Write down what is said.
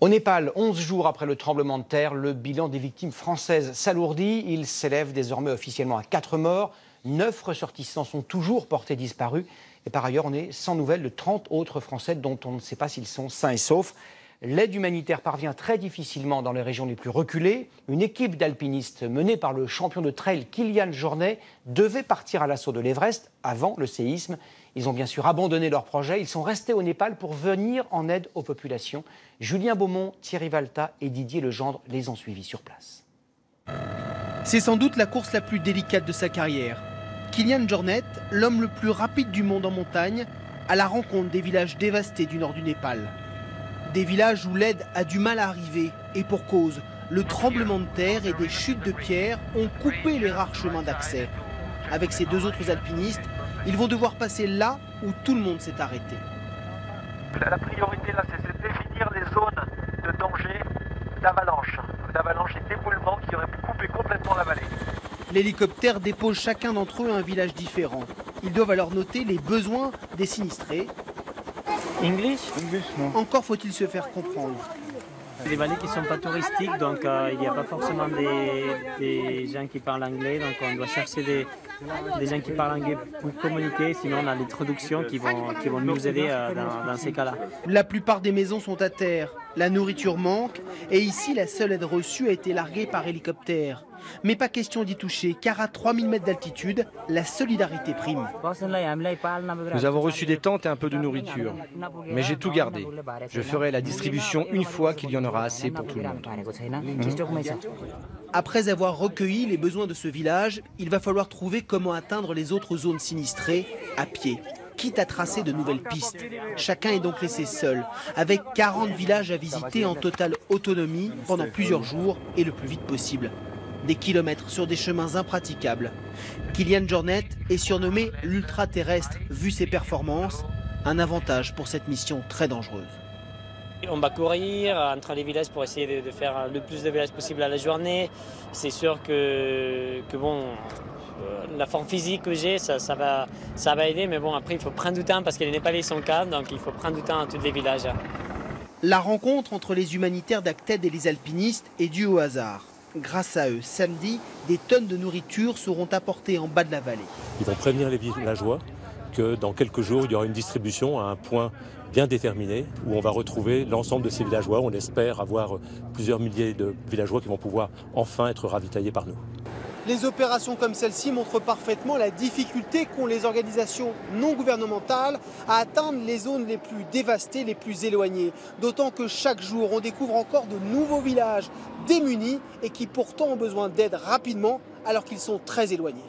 Au Népal, 11 jours après le tremblement de terre, le bilan des victimes françaises s'alourdit. Il s'élève désormais officiellement à 4 morts. 9 ressortissants sont toujours portés disparus. Et par ailleurs, on est sans nouvelles de 30 autres Français dont on ne sait pas s'ils sont sains et saufs. L'aide humanitaire parvient très difficilement dans les régions les plus reculées. Une équipe d'alpinistes menée par le champion de trail Kilian Jornet devait partir à l'assaut de l'Everest avant le séisme. Ils ont bien sûr abandonné leur projet. Ils sont restés au Népal pour venir en aide aux populations. Julien Beaumont, Thierry Valta et Didier Legendre les ont suivis sur place. C'est sans doute la course la plus délicate de sa carrière. Kilian Jornet, l'homme le plus rapide du monde en montagne, à la rencontre des villages dévastés du nord du Népal. Des villages où l'aide a du mal à arriver, et pour cause, le tremblement de terre et des chutes de pierres ont coupé les rares chemins d'accès. Avec ces deux autres alpinistes, ils vont devoir passer là où tout le monde s'est arrêté. La priorité là, c'est de définir les zones de danger d'avalanche et d'éboulement qui auraient coupé complètement la vallée. L'hélicoptère dépose chacun d'entre eux à un village différent. Ils doivent alors noter les besoins des sinistrés. English Non. Encore faut-il se faire comprendre. C'est des vallées qui ne sont pas touristiques, donc il n'y a pas forcément des gens qui parlent anglais, donc on doit chercher des gens qui parlent anglais pour communiquer, sinon on a les traductions qui vont nous aider dans ces cas-là. La plupart des maisons sont à terre, la nourriture manque, et ici la seule aide reçue a été larguée par hélicoptère. Mais pas question d'y toucher, car à 3000 mètres d'altitude, la solidarité prime. Nous avons reçu des tentes et un peu de nourriture, mais j'ai tout gardé. Je ferai la distribution une fois qu'il y en aura assez pour tout le monde. Après avoir recueilli les besoins de ce village, il va falloir trouver comment atteindre les autres zones sinistrées à pied, quitte à tracer de nouvelles pistes. Chacun est donc laissé seul, avec 40 villages à visiter en totale autonomie pendant plusieurs jours et le plus vite possible. Des kilomètres sur des chemins impraticables. Kilian Jornet est surnommé l'ultra-terrestre vu ses performances, un avantage pour cette mission très dangereuse. On va courir entre les villages pour essayer de faire le plus de villages possible à la journée. C'est sûr que la forme physique que j'ai, ça va aider, mais bon, après il faut prendre du temps parce que les Népalais sont calmes, donc il faut prendre du temps dans tous les villages. La rencontre entre les humanitaires d'Acted et les alpinistes est due au hasard. Grâce à eux, samedi, des tonnes de nourriture seront apportées en bas de la vallée. Ils vont prévenir les villageois que dans quelques jours, il y aura une distribution à un point bien déterminé où on va retrouver l'ensemble de ces villageois. On espère avoir plusieurs milliers de villageois qui vont pouvoir enfin être ravitaillés par nous. Les opérations comme celle-ci montrent parfaitement la difficulté qu'ont les organisations non gouvernementales à atteindre les zones les plus dévastées, les plus éloignées. D'autant que chaque jour, on découvre encore de nouveaux villages démunis et qui pourtant ont besoin d'aide rapidement alors qu'ils sont très éloignés.